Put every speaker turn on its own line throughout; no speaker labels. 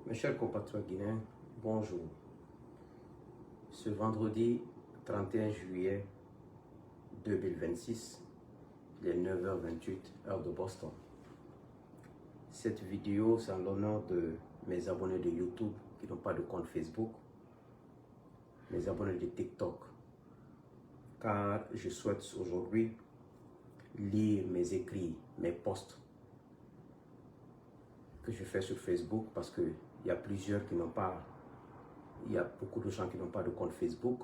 Mes chers compatriotes guinéens, bonjour. Ce vendredi 31 juillet 2026, il est 9h28, heure de Boston. Cette vidéo, c'est en l'honneur de mes abonnés de YouTube qui n'ont pas de compte Facebook, mes abonnés de TikTok, car je souhaite aujourd'hui lire mes écrits, mes posts que je fais sur Facebook parce qu'il y a plusieurs qui n'ont pas, il y a beaucoup de gens qui n'ont pas de compte Facebook,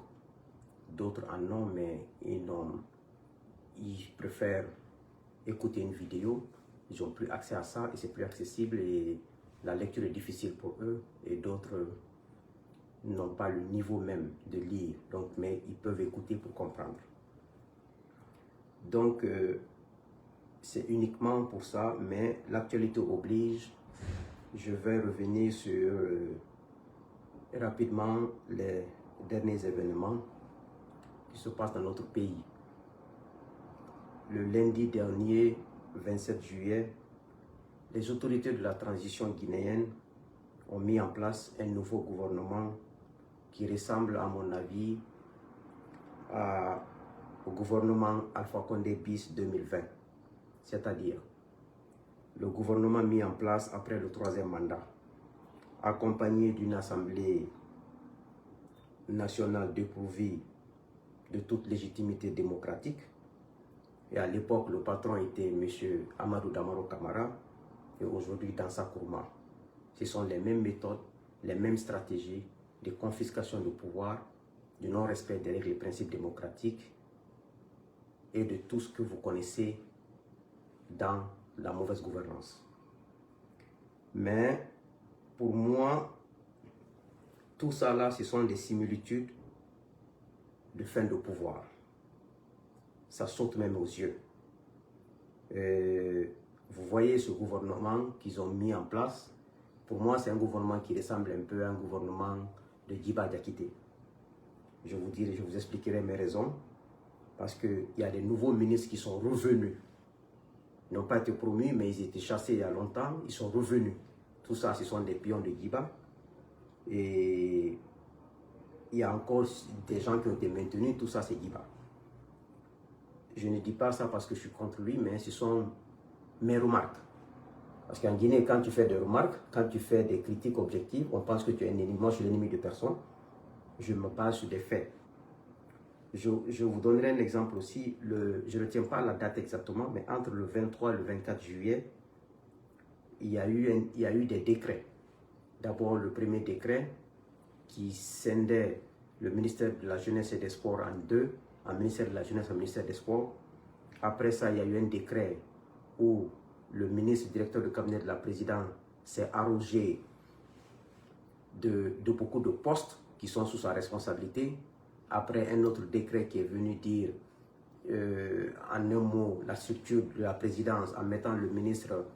d'autres en ont, mais ils préfèrent écouter une vidéo, ils n'ont plus accès à ça et c'est plus accessible et la lecture est difficile pour eux, et d'autres n'ont pas le niveau même de lire, donc, mais ils peuvent écouter pour comprendre. Donc, c'est uniquement pour ça, mais l'actualité oblige. Je vais revenir sur rapidement les derniers événements qui se passent dans notre pays. Le lundi dernier, 27 juillet, les autorités de la transition guinéenne ont mis en place un nouveau gouvernement qui ressemble, à mon avis, au gouvernement Alpha Condé bis 2020. C'est-à-dire, le gouvernement mis en place après le troisième mandat, accompagné d'une assemblée nationale dépourvue de toute légitimité démocratique. Et à l'époque, le patron était M. Amadou Damaro Camara et aujourd'hui Dansa Kourma. Ce sont les mêmes méthodes, les mêmes stratégies de confiscation de pouvoir, du non-respect des règles et principes démocratiques et de tout ce que vous connaissez dans la mauvaise gouvernance. Mais pour moi, tout ça là, ce sont des similitudes de fin de pouvoir. Ça saute même aux yeux. Vous voyez ce gouvernement qu'ils ont mis en place. Pour moi, c'est un gouvernement qui ressemble un peu à un gouvernement de Djiba Diakité. Je vous expliquerai mes raisons. Parce qu'il y a des nouveaux ministres qui sont revenus. Ils n'ont pas été promus, mais ils étaient chassés il y a longtemps. Ils sont revenus. Tout ça, ce sont des pions de Djiba. Et il y a encore des gens qui ont été maintenus. Tout ça, c'est Djiba. Je ne dis pas ça parce que je suis contre lui, mais ce sont mes remarques. Parce qu'en Guinée, quand tu fais des remarques, quand tu fais des critiques objectives, on pense que tu es un ennemi. Moi, je suis l'ennemi de personne. Je me base sur des faits. Je vous donnerai un exemple aussi. Je ne retiens pas la date exactement, mais entre le 23 et le 24 juillet, il y a eu des décrets. D'abord, le premier décret qui scindait le ministère de la Jeunesse et des Sports en deux, un ministère de la Jeunesse et un ministère des Sports. Après ça, il y a eu un décret où le ministre directeur de cabinet de la présidente s'est arrogé de beaucoup de postes qui sont sous sa responsabilité. Après, un autre décret qui est venu dire, en un mot, la structure de la présidence en mettant le ministre,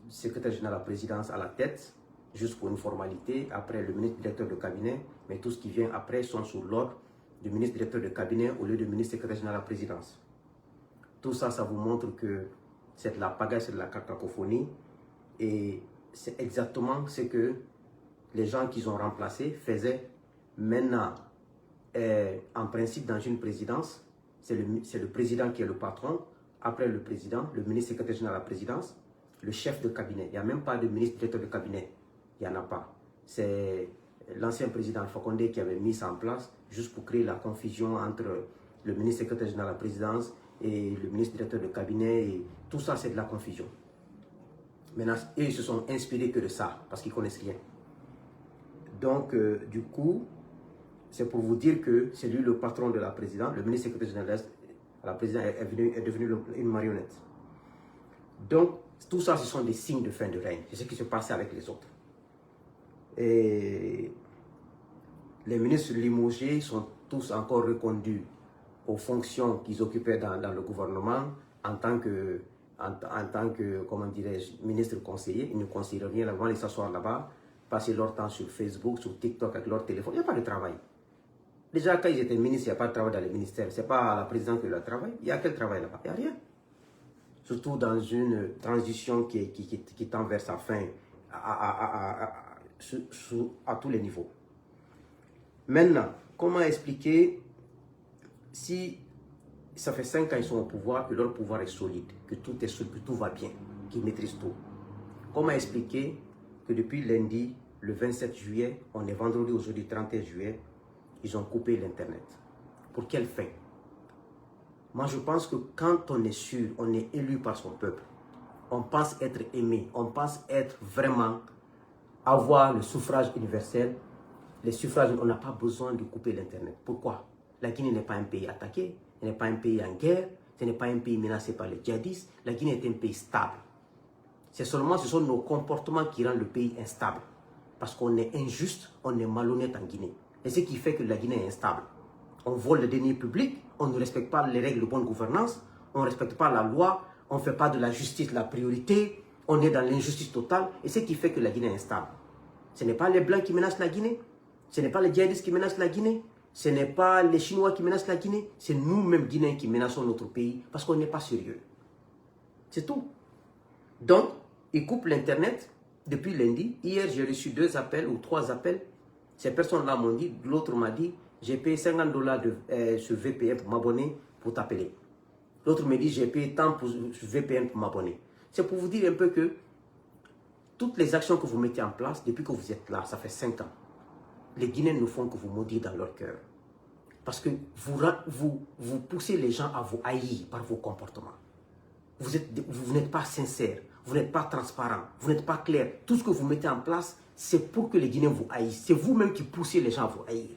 secrétaire général de la présidence à la tête, juste pour une formalité. Après, le ministre directeur de cabinet, mais tout ce qui vient après sont sous l'ordre du ministre directeur de cabinet au lieu du ministre secrétaire général de la présidence. Tout ça, ça vous montre que c'est de la pagaille, c'est de la cacophonie. Et c'est exactement ce que les gens qu'ils ont remplacés faisaient. Maintenant, en principe, dans une présidence, c'est le président qui est le patron. Après le président, le ministre secrétaire général de la présidence, le chef de cabinet. Il n'y a même pas de ministre directeur de cabinet. Il n'y en a pas. C'est l'ancien président Alpha Condé qui avait mis ça en place juste pour créer la confusion entre le ministre secrétaire général de la présidence et le ministre directeur de cabinet. Et tout ça, c'est de la confusion. Maintenant, eux, ils se sont inspirés que de ça parce qu'ils ne connaissent rien. Donc, du coup, c'est pour vous dire que c'est lui le patron de la présidence, le ministre secrétaire général de la présidence est devenu une marionnette. Donc, tout ça, ce sont des signes de fin de règne. C'est ce qui se passait avec les autres. Et les ministres limogés sont tous encore reconduits aux fonctions qu'ils occupaient dans le gouvernement en tant que comment dirais-je, ministre conseiller. Ils ne conseillent rien avant, ils s'assoient là-bas, passer leur temps sur Facebook, sur TikTok avec leur téléphone. Il n'y a pas de travail. Déjà, quand ils étaient ministres, il n'y a pas de travail dans les ministères. Ce n'est pas à la présidence que le travail. Il y a quel travail là-bas? Il n'y a rien. Surtout dans une transition qui tend vers sa fin, à tous les niveaux. Maintenant, comment expliquer si ça fait 5 ans qu'ils sont au pouvoir, que leur pouvoir est solide, que tout est solide, que tout va bien, qu'ils maîtrisent tout? Comment expliquer que depuis lundi, le 27 juillet, on est vendredi, aujourd'hui 31 juillet, ils ont coupé l'Internet? Pour quelle fin? Moi, je pense que quand on est sûr, on est élu par son peuple, on pense être aimé, on pense être vraiment, avoir le suffrage universel, les suffrages, on n'a pas besoin de couper l'Internet. Pourquoi? La Guinée n'est pas un pays attaqué, ce n'est pas un pays en guerre, ce n'est pas un pays menacé par les djihadistes, la Guinée est un pays stable. C'est seulement, ce sont nos comportements qui rendent le pays instable. Parce qu'on est injuste, on est malhonnête en Guinée. Et ce qui fait que la Guinée est instable. On vole les deniers publics, on ne respecte pas les règles de bonne gouvernance, on ne respecte pas la loi, on ne fait pas de la justice la priorité, on est dans l'injustice totale. Et ce qui fait que la Guinée est instable. Ce n'est pas les Blancs qui menacent la Guinée, ce n'est pas les djihadistes qui menacent la Guinée, ce n'est pas les Chinois qui menacent la Guinée, c'est nous-mêmes Guinéens qui menaçons notre pays parce qu'on n'est pas sérieux. C'est tout. Donc, ils coupent l'Internet depuis lundi. Hier, j'ai reçu 2 appels ou 3 appels. Ces personnes-là m'ont dit, l'autre m'a dit, j'ai payé $50 sur VPN pour m'abonner, pour t'appeler. L'autre me dit, j'ai payé tant pour VPN pour m'abonner. C'est pour vous dire un peu que toutes les actions que vous mettez en place depuis que vous êtes là, ça fait 5 ans, les Guinéens ne font que vous maudire dans leur cœur. Parce que vous poussez les gens à vous haïr par vos comportements. Vous n'êtes pas sincère, vous n'êtes pas transparent, vous n'êtes pas clair. Tout ce que vous mettez en place, c'est pour que les Guinéens vous haïssent. C'est vous-même qui poussez les gens à vous haïr.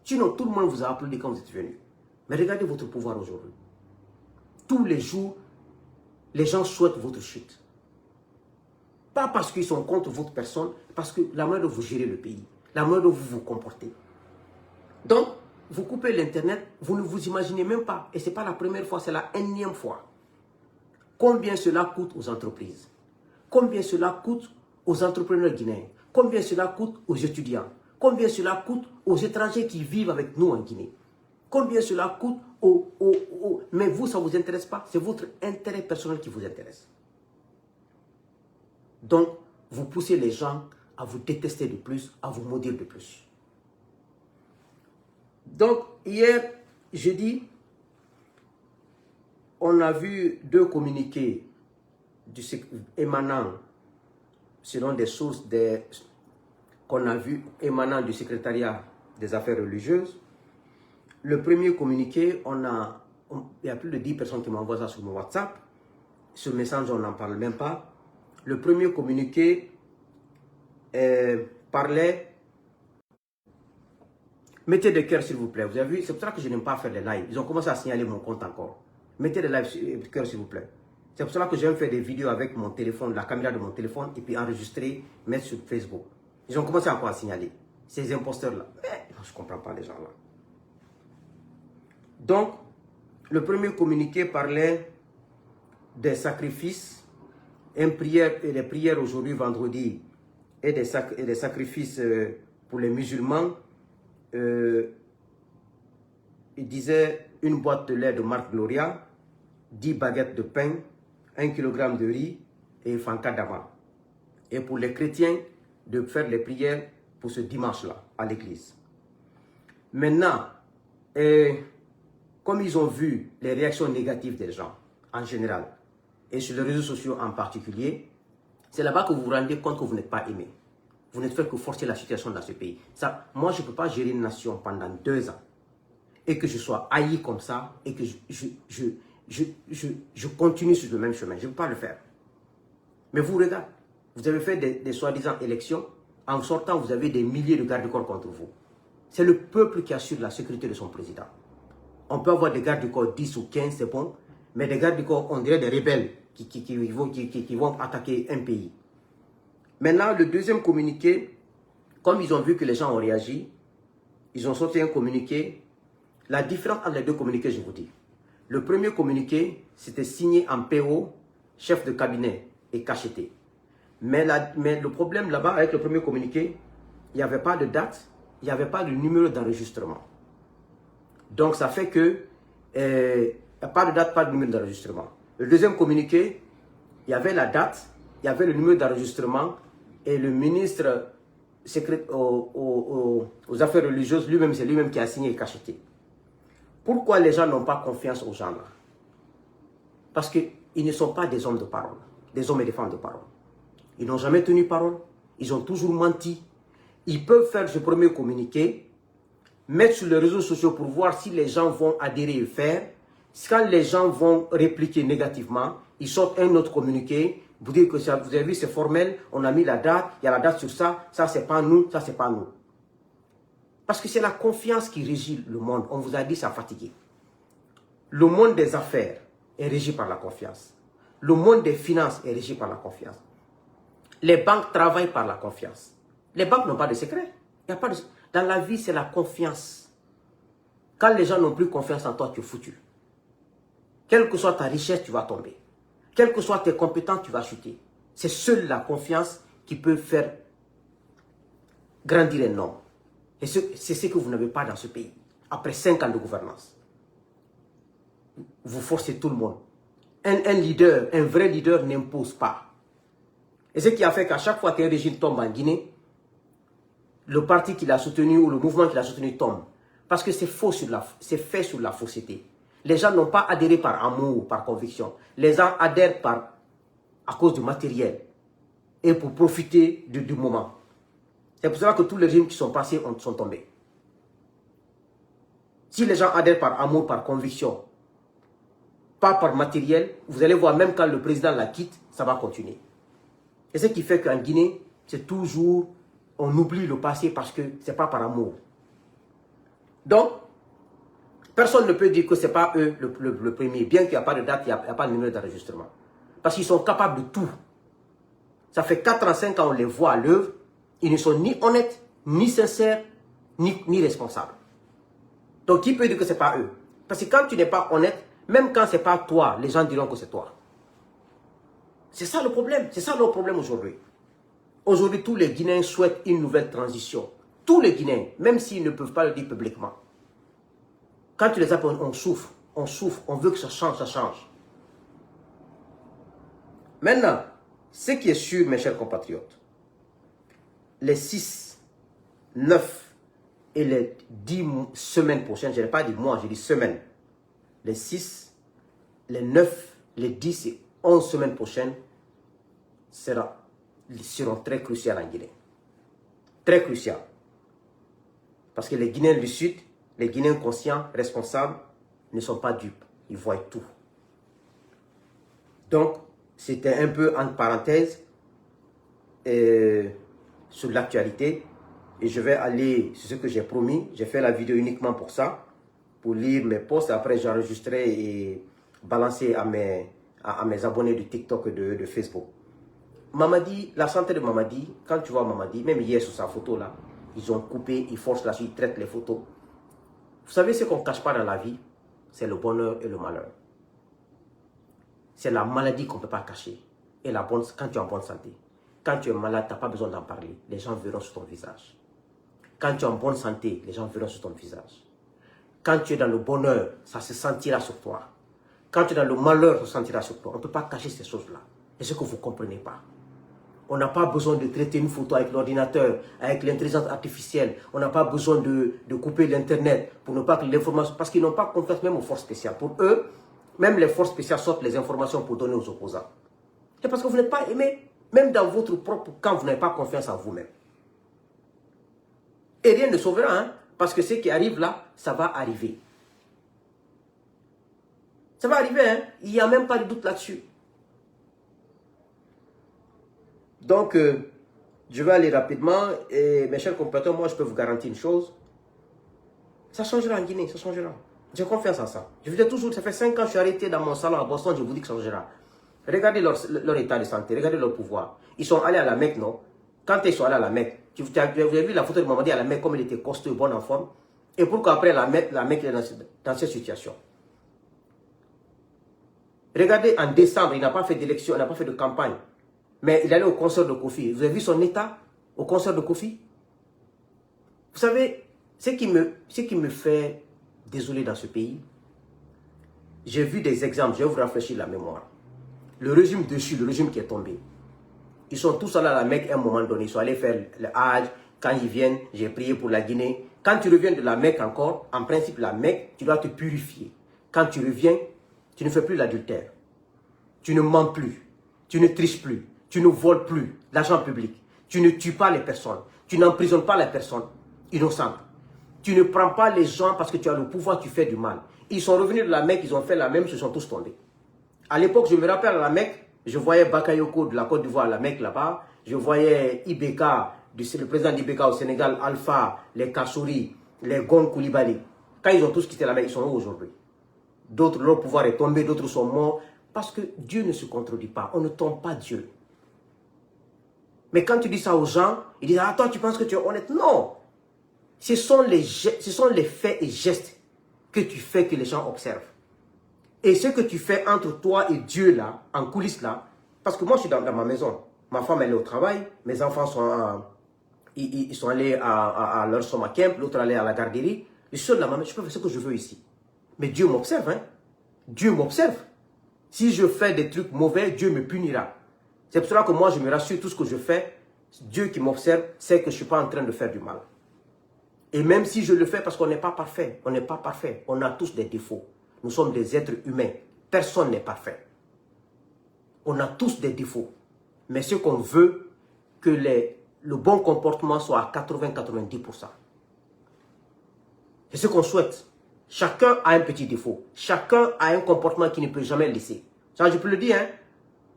Sinon, tout le monde vous a applaudi quand vous êtes venu. Mais regardez votre pouvoir aujourd'hui. Tous les jours, les gens souhaitent votre chute. Pas parce qu'ils sont contre votre personne, parce que la manière dont vous gérez le pays, la manière dont vous vous comportez. Donc, vous coupez l'Internet, vous ne vous imaginez même pas, et ce n'est pas la première fois, c'est la énième fois. Combien cela coûte aux entreprises? Combien cela coûte aux entrepreneurs guinéens? Combien cela coûte aux étudiants? Combien cela coûte aux étrangers qui vivent avec nous en Guinée? Combien cela coûte Mais vous, ça ne vous intéresse pas. C'est votre intérêt personnel qui vous intéresse. Donc, vous poussez les gens à vous détester de plus, à vous maudire de plus. Donc, hier, jeudi, on a vu 2 communiqués émanant, selon des sources qu'on a vu émanant du secrétariat des affaires religieuses. Le premier communiqué, il y a plus de 10 personnes qui m'envoient ça sur mon WhatsApp. Ce message, on n'en parle même pas. Le premier communiqué parlait... Mettez des cœurs s'il vous plaît. Vous avez vu, c'est pour ça que je n'aime pas faire des lives. Ils ont commencé à signaler mon compte encore. Mettez des cœurs s'il vous plaît. C'est pour cela que j'aime faire des vidéos avec mon téléphone, la caméra de mon téléphone, et puis enregistrer, mettre sur Facebook. Ils ont commencé encore à signaler. Ces imposteurs-là. Je ne comprends pas les gens là. Donc, le premier communiqué parlait des sacrifices, les prières aujourd'hui, vendredi, et des sacrifices pour les musulmans. Il disait une boîte de lait de marque Gloria, 10 baguettes de pain, 1 kg de riz et un fanka d'ama. Et pour les chrétiens, de faire les prières pour ce dimanche-là à l'église. Maintenant, comme ils ont vu les réactions négatives des gens en général, et sur les réseaux sociaux en particulier, c'est là-bas que vous vous rendez compte que vous n'êtes pas aimé. Vous n'êtes fait que forcer la situation dans ce pays. Ça, moi, je ne peux pas gérer une nation pendant 2 ans et que je sois haï comme ça et que je continue sur le même chemin. Je ne peux pas le faire. Mais vous, regardez, vous avez fait des soi-disant élections. En sortant, vous avez des milliers de gardes-corps contre vous. C'est le peuple qui assure la sécurité de son président. On peut avoir des gardes-corps 10 ou 15, c'est bon. Mais des gardes-corps, on dirait des rebelles qui vont attaquer un pays. Maintenant, le deuxième communiqué, comme ils ont vu que les gens ont réagi, ils ont sorti un communiqué. La différence entre les 2 communiqués, je vous dis. Le premier communiqué, c'était signé en PO, chef de cabinet et cacheté. Mais le problème là-bas, avec le premier communiqué, il n'y avait pas de date, il n'y avait pas de numéro d'enregistrement. Donc, ça fait que, pas de date, pas de numéro d'enregistrement. Le deuxième communiqué, il y avait la date, il y avait le numéro d'enregistrement et le ministre aux affaires religieuses, lui-même, c'est lui-même qui a signé et cacheté. Pourquoi les gens n'ont pas confiance aux gens là? Parce qu'ils ne sont pas des hommes de parole, des hommes et des femmes de parole. Ils n'ont jamais tenu parole, ils ont toujours menti. Ils peuvent faire ce premier communiqué, mettre sur les réseaux sociaux pour voir si les gens vont adhérer et faire. Quand les gens vont répliquer négativement, ils sortent un autre communiqué, vous dire que ça, vous avez vu, c'est formel, on a mis la date, il y a la date sur ça, ça c'est pas nous, ça c'est pas nous. Parce que c'est la confiance qui régit le monde. On vous a dit ça fatigué. Le monde des affaires est régi par la confiance. Le monde des finances est régi par la confiance. Les banques travaillent par la confiance. Les banques n'ont pas de secret. Il y a pas de... Dans la vie, c'est la confiance. Quand les gens n'ont plus confiance en toi, tu es foutu. Quelle que soit ta richesse, tu vas tomber. Quelles que soient tes compétences, tu vas chuter. C'est seule la confiance qui peut faire grandir un homme. Et c'est ce que vous n'avez pas dans ce pays. Après 5 ans de gouvernance. Vous forcez tout le monde. Un leader, un vrai leader n'impose pas. Et ce qui a fait qu'à chaque fois qu'un régime tombe en Guinée, le parti qui l'a soutenu ou le mouvement qui l'a soutenu tombe. Parce que c'est faux c'est fait sur la fausseté. Les gens n'ont pas adhéré par amour, par conviction. Les gens adhèrent à cause du matériel et pour profiter du moment. C'est pour cela que tous les régimes qui sont passés sont tombés. Si les gens adhèrent par amour, par conviction, pas par matériel, vous allez voir, même quand le président la quitte, ça va continuer. Et ce qui fait qu'en Guinée, c'est toujours, on oublie le passé parce que ce n'est pas par amour. Donc, personne ne peut dire que ce n'est pas eux le premier, bien qu'il n'y a pas de date, il n'y a pas de numéro d'enregistrement. Parce qu'ils sont capables de tout. Ça fait 4 ans, 5 ans, on les voit à l'œuvre. Ils ne sont ni honnêtes, ni sincères, ni responsables. Donc, qui peut dire que ce n'est pas eux? Parce que quand tu n'es pas honnête, même quand ce n'est pas toi, les gens diront que c'est toi. C'est ça le problème. C'est ça leur problème aujourd'hui. Aujourd'hui, tous les Guinéens souhaitent une nouvelle transition. Tous les Guinéens, même s'ils ne peuvent pas le dire publiquement. Quand tu les appelles, on souffre, on veut que ça change, ça change. Maintenant, ce qui est sûr, mes chers compatriotes, les 6, 9 et les 10 semaines prochaines, je n'ai pas dit mois, j'ai dit semaines. Les 6, les 9, les 10 et 11 semaines prochaines seront très cruciales en Guinée. Très cruciales. Parce que les Guinéens du Sud, les Guinéens conscients, responsables, ne sont pas dupes. Ils voient tout. Donc, c'était un peu entre parenthèses sur l'actualité. Et je vais aller sur ce que j'ai promis. J'ai fait la vidéo uniquement pour ça. Pour lire mes posts. Après, j'enregistrerai et balancer à mes abonnés de TikTok et de Facebook. Mamadi, la santé de Mamadi, quand tu vois Mamadi, même hier sur sa photo là, ils ont coupé, ils forcent là-dessus, ils traitent les photos. Vous savez ce qu'on ne cache pas dans la vie? C'est le bonheur et le malheur. C'est la maladie qu'on ne peut pas cacher. Et quand tu es en bonne santé. Quand tu es malade, tu n'as pas besoin d'en parler. Les gens verront sur ton visage. Quand tu es en bonne santé, les gens verront sur ton visage. Quand tu es dans le bonheur, ça se sentira sur toi. Quand tu es dans le malheur, ça se sentira sur toi. On ne peut pas cacher ces choses-là. C'est ce que vous ne comprenez pas. On n'a pas besoin de traiter une photo avec l'ordinateur, avec l'intelligence artificielle. On n'a pas besoin de couper l'Internet pour ne pas que l'information... Parce qu'ils n'ont pas confiance même aux forces spéciales. Pour eux, même les forces spéciales sortent les informations pour donner aux opposants. C'est parce que vous n'êtes pas aimé. Même dans votre propre camp, vous n'avez pas confiance en vous-même. Et rien ne sauvera, hein, parce que ce qui arrive là, ça va arriver. Ça va arriver, hein. Il n'y a même pas de doute là-dessus. Donc, je vais aller rapidement. Et mes chers compatriotes, moi, je peux vous garantir une chose. Ça changera en Guinée, ça changera. J'ai confiance en ça. Je vous dis toujours, ça fait 5 ans que je suis arrêté dans mon salon à Boston, je vous dis que ça changera. Regardez leur état de santé, regardez leur pouvoir. Ils sont allés à la Mecque, non? Quand ils sont allés à la Mecque, vous avez vu la photo de Mamadi à la Mecque, comme il était costaud, bon en forme. Et pourquoi après la Mecque est dans cette situation? Regardez, en décembre, il n'a pas fait d'élection, il n'a pas fait de campagne. Mais il allait au concert de Kofi. Vous avez vu son état au concert de Kofi? Vous savez, ce qui me fait désolé dans ce pays, j'ai vu des exemples, je vais vous rafraîchir la mémoire. Le régime dessus, le régime qui est tombé, ils sont tous allés à la Mecque à un moment donné, ils sont allés faire le Hajj, Quand ils viennent, j'ai prié pour la Guinée. Quand tu reviens de la Mecque encore, en principe, la Mecque, tu dois te purifier. Quand tu reviens, tu ne fais plus l'adultère. Tu ne mens plus. Tu ne triches plus. Tu ne voles plus l'argent public. Tu ne tues pas les personnes. Tu n'emprisonnes pas les personnes innocentes. Tu ne prends pas les gens parce que tu as le pouvoir, tu fais du mal. Ils sont revenus de la Mecque, ils ont fait la même, ils se sont tous tombés. À l'époque, je me rappelle à la Mecque, je voyais Bakayoko de la Côte d'Ivoire à la Mecque là-bas. Je voyais Ibeka, le président d'Ibeka au Sénégal, Alpha, les Kassouri, les Gon Koulibaly. Quand ils ont tous quitté la Mecque, ils sont où aujourd'hui? D'autres, leur pouvoir est tombé, d'autres sont morts. Parce que Dieu ne se contredit pas. On ne tombe pas Dieu. Mais quand tu dis ça aux gens, ils disent, ah, toi, tu penses que tu es honnête? Non. Ce sont les faits et gestes que tu fais que les gens observent. Et ce que tu fais entre toi et Dieu là, en coulisses là, parce que moi je suis dans ma maison, ma femme elle est au travail, mes enfants sont, ils sont allés à leur summer camp, l'autre allé à la garderie, je suis seul dans ma maison, je peux faire ce que je veux ici. Mais Dieu m'observe, hein. Dieu m'observe. Si je fais des trucs mauvais, Dieu me punira. C'est pour cela que moi je me rassure, tout ce que je fais, Dieu qui m'observe sait que je ne suis pas en train de faire du mal. Et même si je le fais parce qu'on n'est pas parfait, on n'est pas parfait, on a tous des défauts. Nous sommes des êtres humains. Personne n'est parfait. On a tous des défauts. Mais ce qu'on veut, que le bon comportement soit à 80-90%. C'est ce qu'on souhaite. Chacun a un petit défaut. Chacun a un comportement qu'il ne peut jamais laisser. Ça, je peux le dire, hein?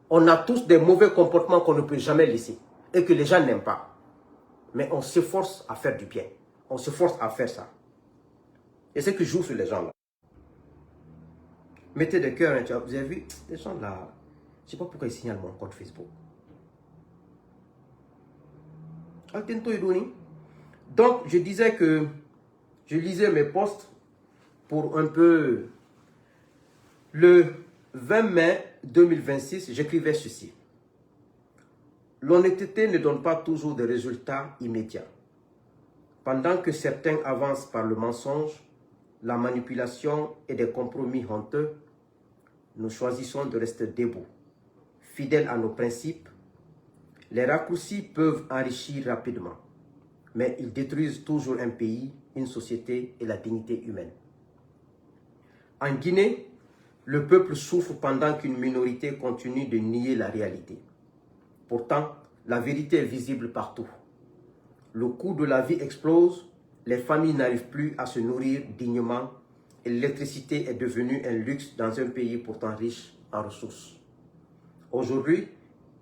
On a tous des mauvais comportements qu'on ne peut jamais laisser. Et que les gens n'aiment pas. Mais on s'efforce à faire du bien. On s'efforce à faire ça. Et c'est que je joue sur les gens là. Mettez des cœurs, hein, vous avez vu, les gens là, je ne sais pas pourquoi ils signalent mon compte Facebook. Donc, je disais que je lisais mes posts pour un peu. Le 20 mai 2026, j'écrivais ceci. L'honnêteté ne donne pas toujours des résultats immédiats. Pendant que certains avancent par le mensonge, la manipulation et des compromis honteux, nous choisissons de rester debout, fidèles à nos principes. Les raccourcis peuvent enrichir rapidement, mais ils détruisent toujours un pays, une société et la dignité humaine. En Guinée, le peuple souffre pendant qu'une minorité continue de nier la réalité. Pourtant, la vérité est visible partout. Le coût de la vie explose, les familles n'arrivent plus à se nourrir dignement et l'électricité est devenue un luxe dans un pays pourtant riche en ressources. Aujourd'hui,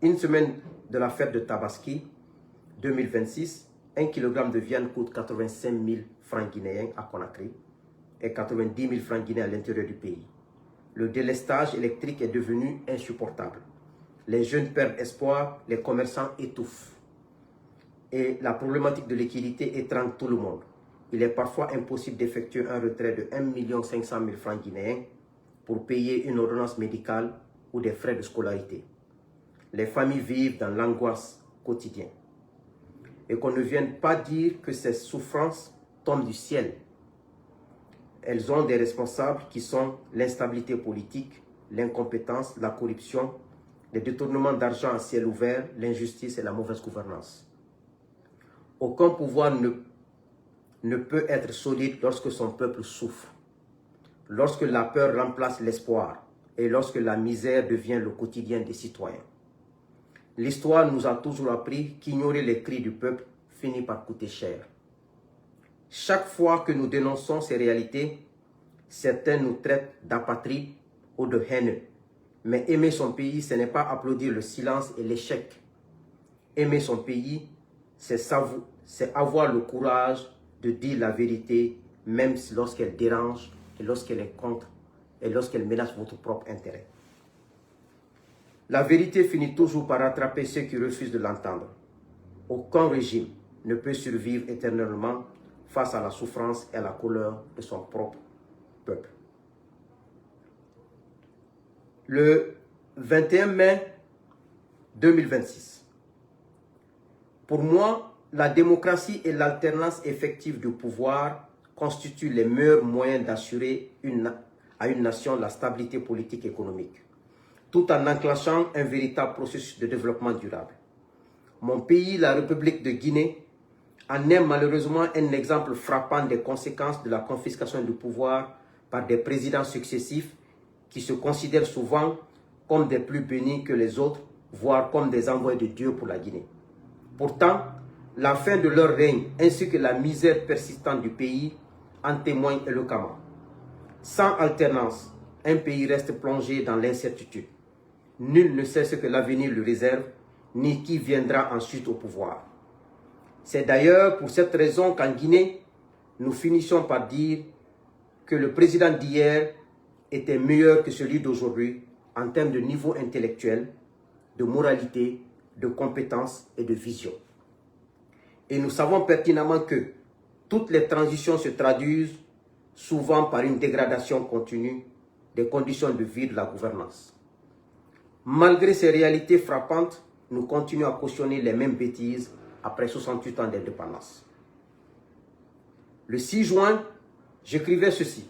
une semaine de la fête de Tabaski 2026, 1 kg de viande coûte 85 000 francs guinéens à Conakry et 90 000 francs guinéens à l'intérieur du pays. Le délestage électrique est devenu insupportable. Les jeunes perdent espoir, les commerçants étouffent. Et la problématique de l'équité étreint tout le monde. Il est parfois impossible d'effectuer un retrait de 1 500 000 francs guinéens pour payer une ordonnance médicale ou des frais de scolarité. Les familles vivent dans l'angoisse quotidienne. Et qu'on ne vienne pas dire que ces souffrances tombent du ciel. Elles ont des responsables qui sont l'instabilité politique, l'incompétence, la corruption, les détournements d'argent à ciel ouvert, l'injustice et la mauvaise gouvernance. Aucun pouvoir ne peut être solide lorsque son peuple souffre, lorsque la peur remplace l'espoir et lorsque la misère devient le quotidien des citoyens. L'histoire nous a toujours appris qu'ignorer les cris du peuple finit par coûter cher. Chaque fois que nous dénonçons ces réalités, certains nous traitent d'apatrides ou de haineux. Mais aimer son pays, ce n'est pas applaudir le silence et l'échec. Aimer son pays, c'est avoir le courage de dire la vérité, même lorsqu'elle dérange et lorsqu'elle est contre et lorsqu'elle menace votre propre intérêt. La vérité finit toujours par rattraper ceux qui refusent de l'entendre. Aucun régime ne peut survivre éternellement face à la souffrance et à la colère de son propre peuple. Le 21 mai 2026. Pour moi, la démocratie et l'alternance effective du pouvoir constituent les meilleurs moyens d'assurer à une nation la stabilité politique et économique, tout en enclenchant un véritable processus de développement durable. Mon pays, la République de Guinée, en est malheureusement un exemple frappant des conséquences de la confiscation du pouvoir par des présidents successifs qui se considèrent souvent comme des plus bénis que les autres, voire comme des envoyés de Dieu pour la Guinée. Pourtant, la fin de leur règne ainsi que la misère persistante du pays en témoignent éloquemment. Sans alternance, un pays reste plongé dans l'incertitude. Nul ne sait ce que l'avenir lui réserve, ni qui viendra ensuite au pouvoir. C'est d'ailleurs pour cette raison qu'en Guinée, nous finissons par dire que le président d'hier était meilleur que celui d'aujourd'hui en termes de niveau intellectuel, de moralité, de compétences et de vision. Et nous savons pertinemment que toutes les transitions se traduisent souvent par une dégradation continue des conditions de vie de la gouvernance. Malgré ces réalités frappantes, nous continuons à cautionner les mêmes bêtises après 68 ans d'indépendance. Le 6 juin, j'écrivais ceci.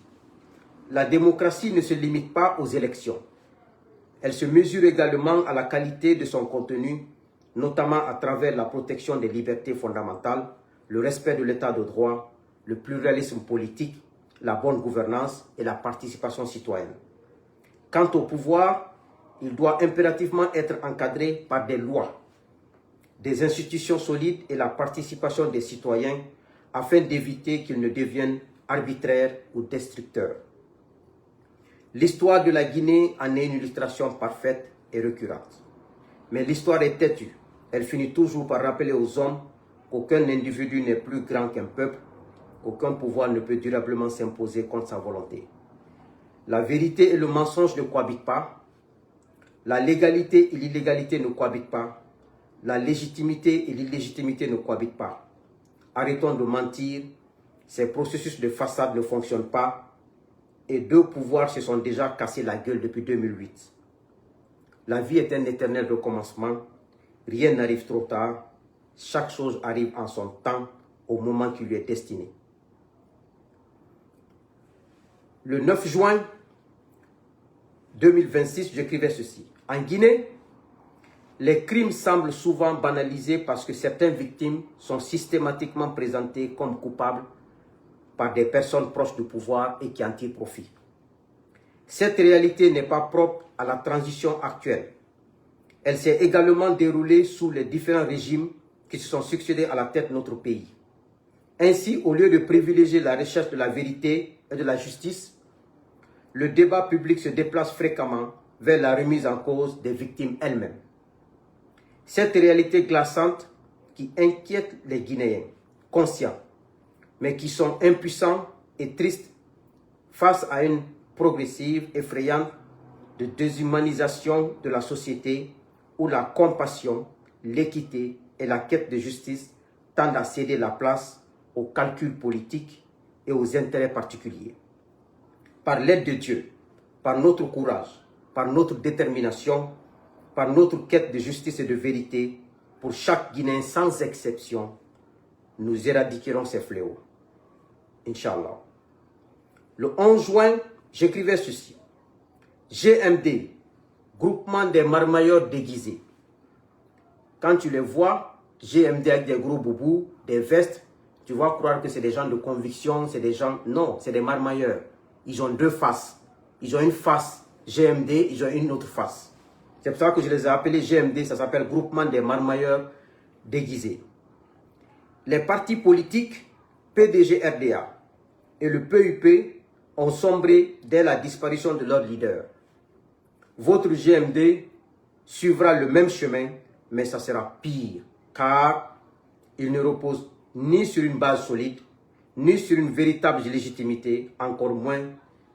La démocratie ne se limite pas aux élections. Elle se mesure également à la qualité de son contenu, notamment à travers la protection des libertés fondamentales, le respect de l'état de droit, le pluralisme politique, la bonne gouvernance et la participation citoyenne. Quant au pouvoir, il doit impérativement être encadré par des lois, des institutions solides et la participation des citoyens afin d'éviter qu'ils ne deviennent arbitraires ou destructeurs. L'histoire de la Guinée en est une illustration parfaite et récurrente. Mais l'histoire est têtue. Elle finit toujours par rappeler aux hommes qu'aucun individu n'est plus grand qu'un peuple, qu'aucun pouvoir ne peut durablement s'imposer contre sa volonté. La vérité et le mensonge ne cohabitent pas. La légalité et l'illégalité ne cohabitent pas. La légitimité et l'illégitimité ne cohabitent pas. Arrêtons de mentir. Ces processus de façade ne fonctionnent pas. Et deux pouvoirs se sont déjà cassés la gueule depuis 2008. La vie est un éternel recommencement. Rien n'arrive trop tard. Chaque chose arrive en son temps, au moment qui lui est destiné. Le 9 juin 2026, j'écrivais ceci. En Guinée, les crimes semblent souvent banalisés parce que certaines victimes sont systématiquement présentées comme coupables par des personnes proches du pouvoir et qui en tirent profit. Cette réalité n'est pas propre à la transition actuelle. Elle s'est également déroulée sous les différents régimes qui se sont succédés à la tête de notre pays. Ainsi, au lieu de privilégier la recherche de la vérité et de la justice, le débat public se déplace fréquemment vers la remise en cause des victimes elles-mêmes. Cette réalité glaçante qui inquiète les Guinéens, conscients, mais qui sont impuissants et tristes face à une progressive, effrayante de déshumanisation de la société où la compassion, l'équité et la quête de justice tendent à céder la place aux calculs politiques et aux intérêts particuliers. Par l'aide de Dieu, par notre courage, par notre détermination, par notre quête de justice et de vérité, pour chaque Guinéen sans exception, nous éradiquerons ces fléaux. Inch'Allah. Le 11 juin, j'écrivais ceci. GMD, groupement des marmailleurs déguisés. Quand tu les vois, GMD avec des gros boubous, des vestes, tu vas croire que c'est des gens de conviction, c'est des gens... Non, c'est des marmailleurs. Ils ont deux faces. Ils ont une face GMD, ils ont une autre face. C'est pour ça que je les ai appelés GMD, ça s'appelle groupement des marmailleurs déguisés. Les partis politiques, PDG-RDA et le PUP ont sombré dès la disparition de leur leader. Votre GMD suivra le même chemin, mais ça sera pire, car il ne repose ni sur une base solide, ni sur une véritable légitimité, encore moins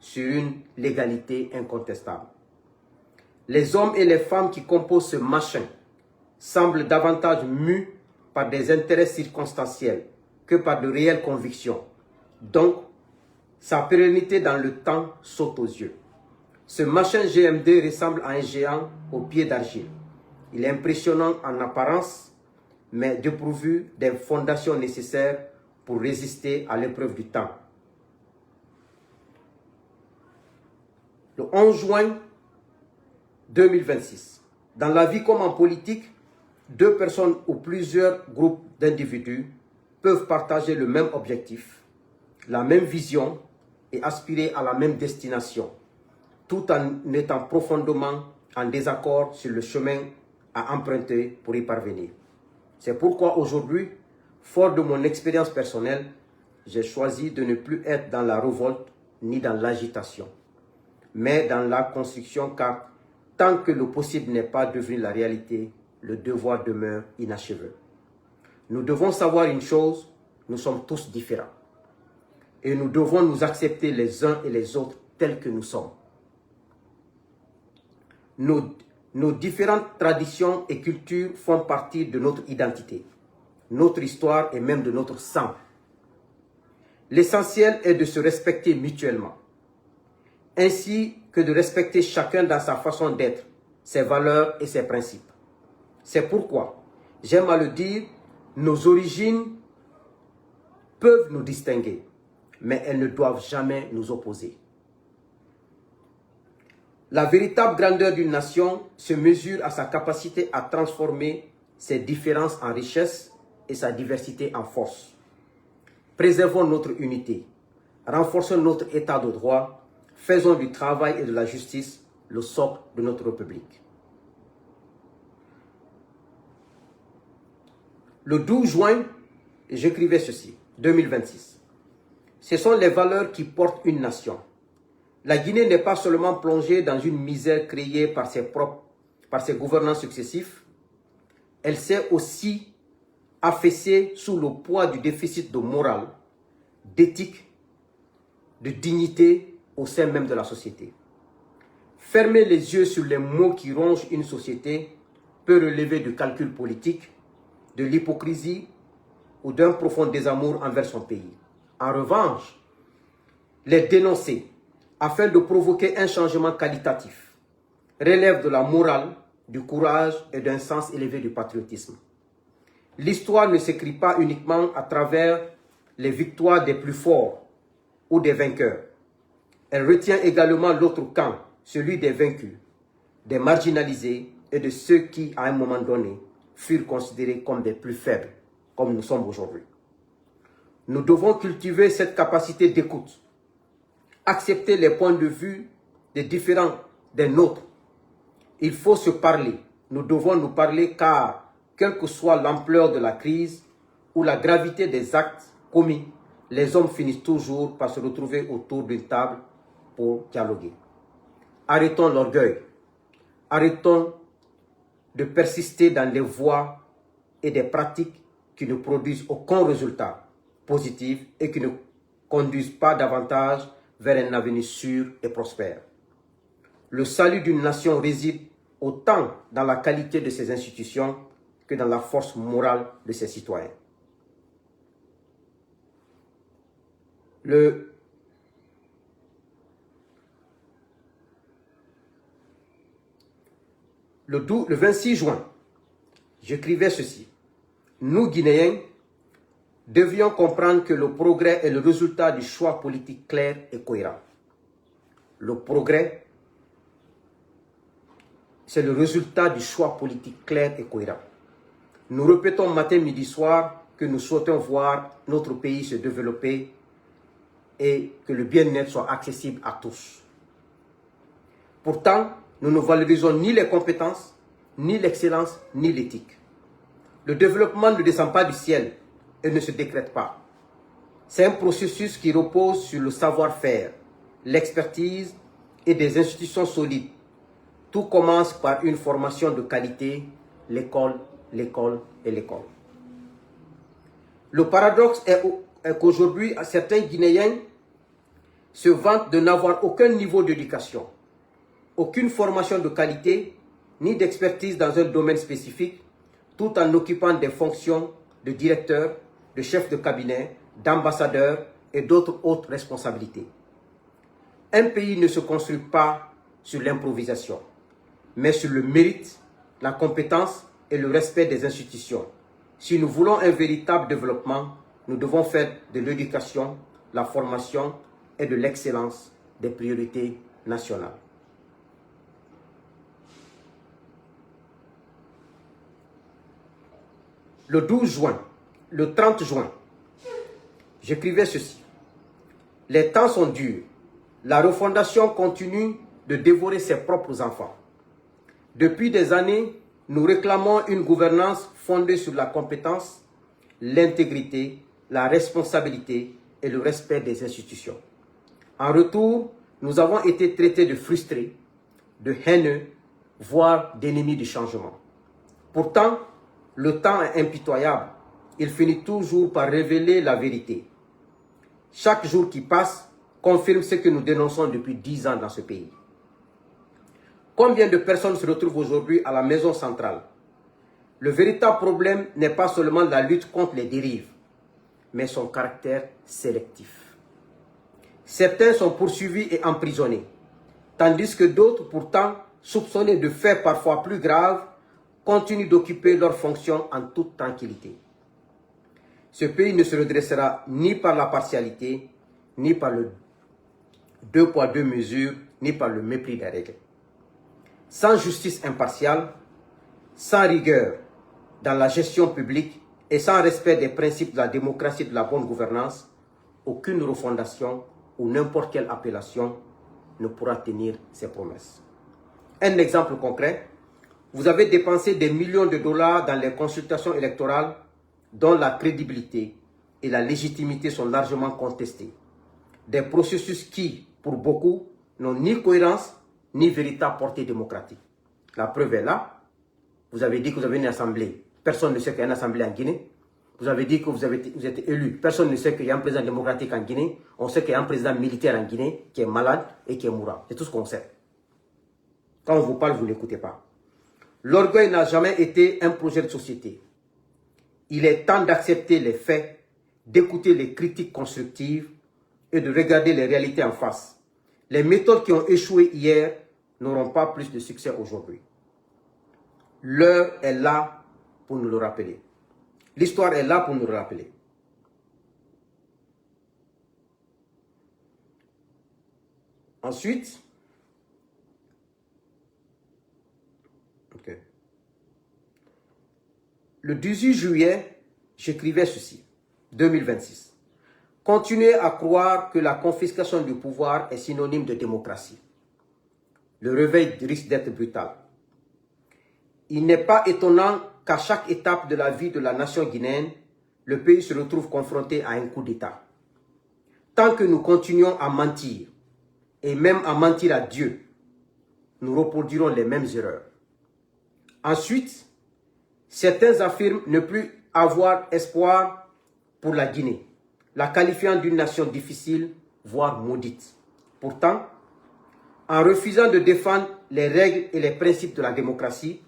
sur une légalité incontestable. Les hommes et les femmes qui composent ce machin semblent davantage mus par des intérêts circonstanciels que par de réelles convictions. Donc, sa pérennité dans le temps saute aux yeux. Ce machin GMD ressemble à un géant aux pieds d'argile. Il est impressionnant en apparence, mais dépourvu des fondations nécessaires pour résister à l'épreuve du temps. Le 11 juin 2026, dans la vie comme en politique, deux personnes ou plusieurs groupes d'individus peuvent partager le même objectif, la même vision et aspirer à la même destination, tout en étant profondément en désaccord sur le chemin à emprunter pour y parvenir. C'est pourquoi aujourd'hui, fort de mon expérience personnelle, j'ai choisi de ne plus être dans la révolte ni dans l'agitation, mais dans la construction, car tant que le possible n'est pas devenu la réalité, le devoir demeure inachevé. Nous devons savoir une chose, nous sommes tous différents. Et nous devons nous accepter les uns et les autres tels que nous sommes. Nos différentes traditions et cultures font partie de notre identité, notre histoire et même de notre sang. L'essentiel est de se respecter mutuellement, ainsi que de respecter chacun dans sa façon d'être, ses valeurs et ses principes. C'est pourquoi, j'aime à le dire, nos origines peuvent nous distinguer, mais elles ne doivent jamais nous opposer. La véritable grandeur d'une nation se mesure à sa capacité à transformer ses différences en richesse et sa diversité en force. Préservons notre unité, renforçons notre état de droit, faisons du travail et de la justice le socle de notre République. Le 12 juin, j'écrivais ceci, 2026. Ce sont les valeurs qui portent une nation. La Guinée n'est pas seulement plongée dans une misère créée par ses gouvernants successifs, elle s'est aussi affaissée sous le poids du déficit de morale, d'éthique, de dignité au sein même de la société. Fermer les yeux sur les maux qui rongent une société peut relever du calcul politique, de l'hypocrisie ou d'un profond désamour envers son pays. En revanche, les dénoncer afin de provoquer un changement qualitatif relève de la morale, du courage et d'un sens élevé du patriotisme. L'histoire ne s'écrit pas uniquement à travers les victoires des plus forts ou des vainqueurs. Elle retient également l'autre camp, celui des vaincus, des marginalisés et de ceux qui, à un moment donné, furent considérés comme des plus faibles, comme nous sommes aujourd'hui. Nous devons cultiver cette capacité d'écoute, accepter les points de vue des différents des nôtres. Il faut se parler. Nous devons nous parler car, quelle que soit l'ampleur de la crise ou la gravité des actes commis, les hommes finissent toujours par se retrouver autour d'une table pour dialoguer. Arrêtons l'orgueil. Arrêtons de persister dans les voies et des pratiques qui ne produisent aucun résultat positif et qui ne conduisent pas davantage vers un avenir sûr et prospère. Le salut d'une nation réside autant dans la qualité de ses institutions que dans la force morale de ses citoyens. Le 26 juin, j'écrivais ceci. Nous, Guinéens, devions comprendre que le progrès est le résultat du choix politique clair et cohérent. Le progrès, c'est le résultat du choix politique clair et cohérent. Nous répétons matin, midi, soir que nous souhaitons voir notre pays se développer et que le bien-être soit accessible à tous. Pourtant, nous ne valorisons ni les compétences, ni l'excellence, ni l'éthique. Le développement ne descend pas du ciel et ne se décrète pas. C'est un processus qui repose sur le savoir-faire, l'expertise et des institutions solides. Tout commence par une formation de qualité, l'école, l'école et l'école. Le paradoxe est qu'aujourd'hui, certains Guinéens se vantent de n'avoir aucun niveau d'éducation, aucune formation de qualité, ni d'expertise dans un domaine spécifique, tout en occupant des fonctions de directeur, de chef de cabinet, d'ambassadeur et d'autres hautes responsabilités. Un pays ne se construit pas sur l'improvisation, mais sur le mérite, la compétence et le respect des institutions. Si nous voulons un véritable développement, nous devons faire de l'éducation, la formation et de l'excellence des priorités nationales. Le 12 juin, le 30 juin, j'écrivais ceci. Les temps sont durs. La refondation continue de dévorer ses propres enfants. Depuis des années, nous réclamons une gouvernance fondée sur la compétence, l'intégrité, la responsabilité et le respect des institutions. En retour, nous avons été traités de frustrés, de haineux, voire d'ennemis du changement. Pourtant, le temps est impitoyable. Il finit toujours par révéler la vérité. Chaque jour qui passe confirme ce que nous dénonçons depuis 10 ans dans ce pays. Combien de personnes se retrouvent aujourd'hui à la maison centrale? Le véritable problème n'est pas seulement la lutte contre les dérives, mais son caractère sélectif. Certains sont poursuivis et emprisonnés, tandis que d'autres, pourtant soupçonnés de faits parfois plus graves, continuent d'occuper leurs fonctions en toute tranquillité. Ce pays ne se redressera ni par la partialité, ni par le deux poids, deux mesures, ni par le mépris des règles. Sans justice impartiale, sans rigueur dans la gestion publique et sans respect des principes de la démocratie et de la bonne gouvernance, aucune refondation ou n'importe quelle appellation ne pourra tenir ses promesses. Un exemple concret, vous avez dépensé des millions de dollars dans les consultations électorales dont la crédibilité et la légitimité sont largement contestées. Des processus qui, pour beaucoup, n'ont ni cohérence ni véritable portée démocratique. La preuve est là. Vous avez dit que vous avez une assemblée. Personne ne sait qu'il y a une assemblée en Guinée. Vous avez dit que vous êtes élu. Personne ne sait qu'il y a un président démocratique en Guinée. On sait qu'il y a un président militaire en Guinée qui est malade et qui est mourant. C'est tout ce qu'on sait. Quand on vous parle, vous n'écoutez pas. L'orgueil n'a jamais été un projet de société. Il est temps d'accepter les faits, d'écouter les critiques constructives et de regarder les réalités en face. Les méthodes qui ont échoué hier n'auront pas plus de succès aujourd'hui. L'heure est là pour nous le rappeler. L'histoire est là pour nous le rappeler. Ensuite, le 18 juillet, j'écrivais ceci, 2026. Continuez à croire que la confiscation du pouvoir est synonyme de démocratie. Le réveil risque d'être brutal. Il n'est pas étonnant qu'à chaque étape de la vie de la nation guinéenne, le pays se retrouve confronté à un coup d'État. Tant que nous continuons à mentir, et même à mentir à Dieu, nous reproduirons les mêmes erreurs. Ensuite, certains affirment ne plus avoir espoir pour la Guinée, la qualifiant d'une nation difficile, voire maudite. Pourtant, en refusant de défendre les règles et les principes de la démocratie,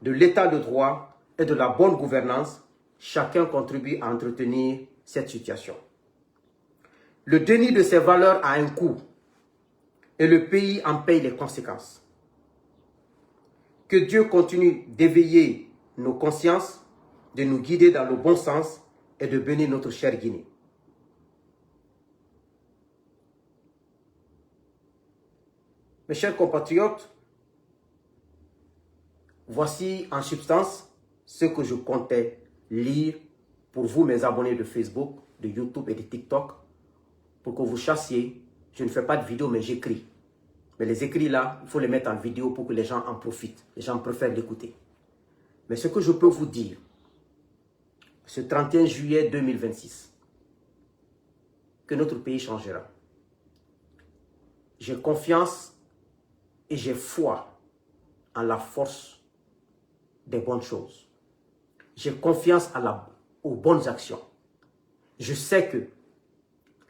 de l'état de droit et de la bonne gouvernance, chacun contribue à entretenir cette situation. Le déni de ces valeurs a un coût et le pays en paye les conséquences. Que Dieu continue d'éveiller nos consciences, de nous guider dans le bon sens et de bénir notre chère Guinée. Mes chers compatriotes, voici en substance ce que je comptais lire pour vous, mes abonnés de Facebook, de YouTube et de TikTok, pour que vous chassiez. Je ne fais pas de vidéo, mais j'écris. Mais les écrits là, il faut les mettre en vidéo pour que les gens en profitent. Les gens préfèrent l'écouter. Mais ce que je peux vous dire, ce 31 juillet 2026, que notre pays changera. J'ai confiance et j'ai foi en la force des bonnes choses. J'ai confiance aux bonnes actions. Je sais que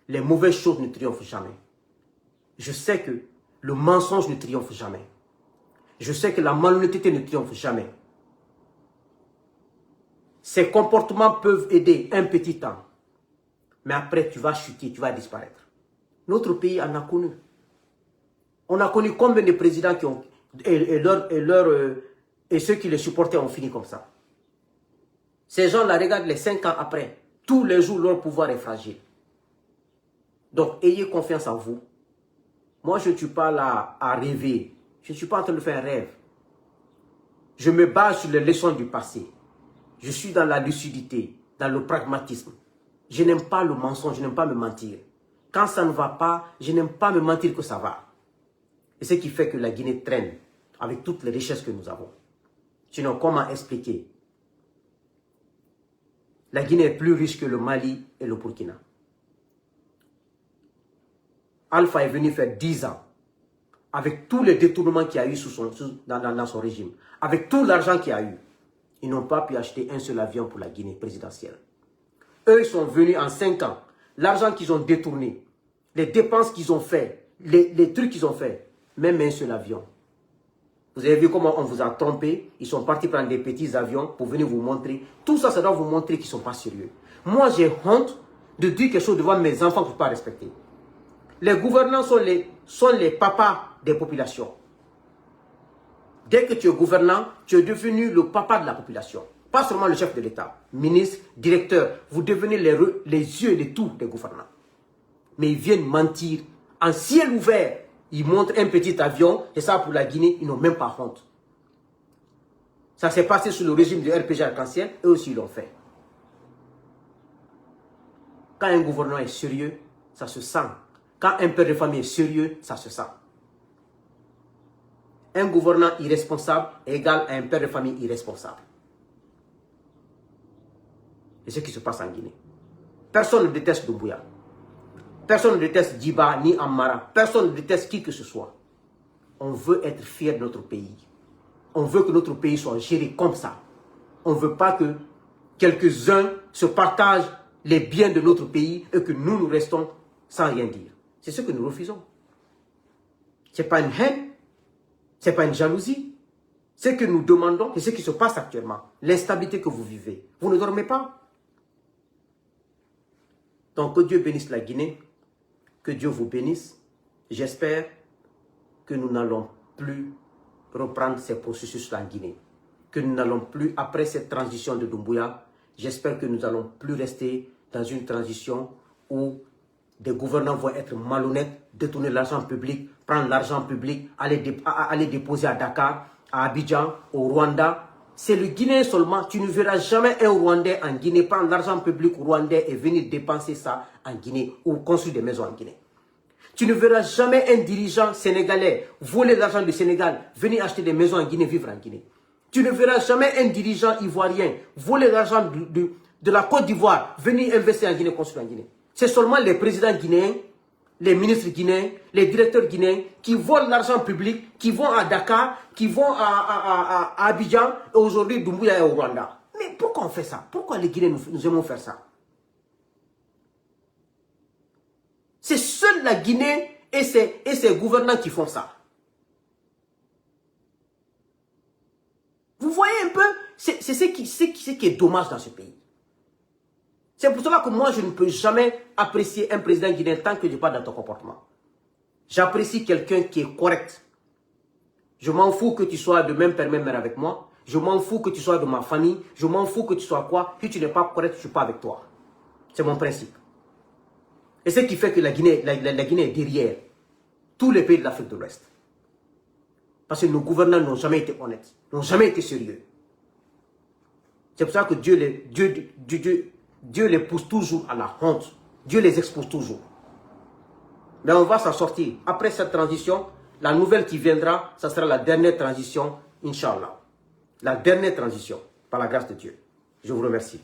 les mauvaises choses ne triomphent jamais. Je sais que le mensonge ne triomphe jamais. Je sais que la malhonnêteté ne triomphe jamais. Ces comportements peuvent aider un petit temps. Mais après, tu vas chuter, tu vas disparaître. Notre pays en a connu. On a connu combien de présidents qui ont... Et ceux qui les supportaient ont fini comme ça. Ces gens-là regardent les 5 ans après. Tous les jours, leur pouvoir est fragile. Donc, ayez confiance en vous. Moi, je ne suis pas là à rêver. Je ne suis pas en train de faire un rêve. Je me base sur les leçons du passé. Je suis dans la lucidité, dans le pragmatisme. Je n'aime pas le mensonge, je n'aime pas me mentir. Quand ça ne va pas, je n'aime pas me mentir que ça va. Et ce qui fait que la Guinée traîne avec toutes les richesses que nous avons. Sinon, comment expliquer? La Guinée est plus riche que le Mali et le Burkina. Alpha est venu faire 10 ans, avec tous les détournements qu'il y a eu dans son régime, avec tout l'argent qu'il y a eu. Ils n'ont pas pu acheter un seul avion pour la Guinée présidentielle. Eux, ils sont venus en 5 ans. L'argent qu'ils ont détourné, les dépenses qu'ils ont fait, les trucs qu'ils ont fait, même un seul avion. Vous avez vu comment on vous a trompé? Ils sont partis prendre des petits avions pour venir vous montrer. Tout ça, ça doit vous montrer qu'ils ne sont pas sérieux. Moi, j'ai honte de dire quelque chose devant mes enfants que je ne peux pas respecter. Les gouvernants sont les papas des populations. Dès que tu es gouvernant, tu es devenu le papa de la population. Pas seulement le chef de l'État, ministre, directeur. Vous devenez les yeux de tous les gouvernants. Mais ils viennent mentir en ciel ouvert. Ils montrent un petit avion, et ça pour la Guinée, ils n'ont même pas honte. Ça s'est passé sous le régime du RPG Arc-en-Ciel, eux aussi ils l'ont fait. Quand un gouvernement est sérieux, ça se sent. Quand un père de famille est sérieux, ça se sent. Un gouvernant irresponsable est égal à un père de famille irresponsable. C'est ce qui se passe en Guinée. Personne ne déteste Doumbouya. Personne ne déteste Djiba ni Amara. Personne ne déteste qui que ce soit. On veut être fier de notre pays. On veut que notre pays soit géré comme ça. On ne veut pas que quelques-uns se partagent les biens de notre pays et que nous restons sans rien dire. C'est ce que nous refusons. Ce n'est pas une haine. Ce n'est pas une jalousie. Ce que nous demandons, c'est ce qui se passe actuellement. L'instabilité que vous vivez. Vous ne dormez pas. Donc que Dieu bénisse la Guinée. Que Dieu vous bénisse. J'espère que nous n'allons plus reprendre ces processus en Guinée. Que nous n'allons plus, après cette transition de Doumbouya, j'espère que nous n'allons plus rester dans une transition où des gouvernants vont être malhonnêtes, détourner l'argent public, prendre l'argent public, aller déposer à Dakar, à Abidjan, au Rwanda. C'est le Guinéen seulement. Tu ne verras jamais un Rwandais en Guinée prendre l'argent public rwandais et venir dépenser ça en Guinée ou construire des maisons en Guinée. Tu ne verras jamais un dirigeant sénégalais voler l'argent du Sénégal, venir acheter des maisons en Guinée, vivre en Guinée. Tu ne verras jamais un dirigeant ivoirien voler l'argent de la Côte d'Ivoire, venir investir en Guinée, construire en Guinée. C'est seulement les présidents guinéens, les ministres guinéens, les directeurs guinéens qui volent l'argent public, qui vont à Dakar, qui vont à Abidjan, et aujourd'hui Doumbouya est au Rwanda. Mais pourquoi on fait ça? Pourquoi les Guinéens nous aimons faire ça? C'est seule la Guinée et ses gouvernants qui font ça. Vous voyez un peu, c'est ce qui est dommage dans ce pays. C'est pour cela que moi, je ne peux jamais apprécier un président guinéen tant que je parle dans ton comportement. J'apprécie quelqu'un qui est correct. Je m'en fous que tu sois de même père, même mère avec moi. Je m'en fous que tu sois de ma famille. Je m'en fous que tu sois quoi. Si tu n'es pas correct, je ne suis pas avec toi. C'est mon principe. Et ce qui fait que la Guinée est derrière tous les pays de l'Afrique de l'Ouest. Parce que nos gouvernants n'ont jamais été honnêtes, n'ont jamais été sérieux. C'est pour ça que Dieu les pousse toujours à la honte. Dieu les expose toujours. Mais on va s'en sortir. Après cette transition, la nouvelle qui viendra, ça sera la dernière transition, Inch'Allah. La dernière transition, par la grâce de Dieu. Je vous remercie.